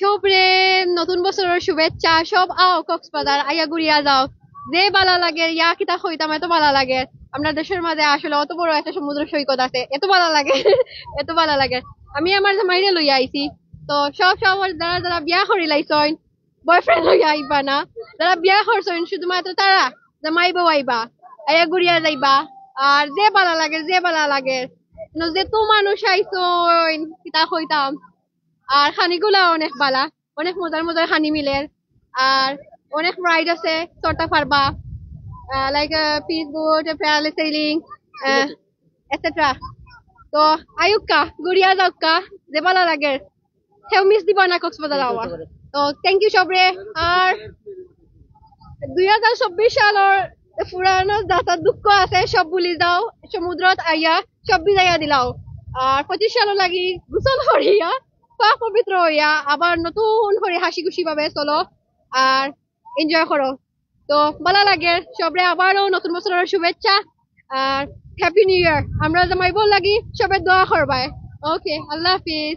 সবরে নতুন বছরের শুভেচ্ছা। সব আও কক্সবাজার আইয়া ঘুরিয়া যাও। যে ভালো লাগে ইয়া কিতা হইতাম এত ভালো লাগে। আমরা দেশের মাঝে আসলে অত বড় একটা সমুদ্র সৈকত আছে, এত ভালো লাগে। এত ভালো লাগে। আমি আমার জামাইরে লইয়া আইছি। তো সব সব যারা যারা বিয়া করি লাইছইন, বয়ফ্রেন্ড লইয়া আইবা না। যারা বিয়া করছইন শুধুমাত্র তারা জামাই বউ আইবা, আইয়া ঘুরিয়া যাইবা। আর যে ভালো লাগে যে ভালো লাগে যে তো মানুষ আইছইন কিতা হইতাম। আর খানিগুলা অনেক বালা, অনেক মজার মজার খানি মিলের। আর অনেক রাইড আছে, চড়তে পারবা, like piece boat, parasailing, etcetera. তো আয়ুক্কা গুড়িয়া যাওকা, যে ভালো লাগে সেও মিস দিবা না কক্সবাজার আওয়া। তো থ্যাংক ইউ সবরে। আর 2024 সালের পুরানো যাতা দুঃখ আছে সব ভুলি যাও, সমুদ্রত আইয়া সব বিজাইয়া দিলাও। আর 25 সাল লাগি গোসল করিয়া পাক পবিত্র হইয়া আবার নতুন করে হাসি খুশি ভাবে চলো আর এনজয় করো। তো ভালো লাগে সবরে আবারও নতুন বছরের শুভেচ্ছা আর হ্যাপি নিউ ইয়ার। আমরা জামাইবো লাগি সবে দোয়া করবাই। ওকে, আল্লাহ হাফিজ।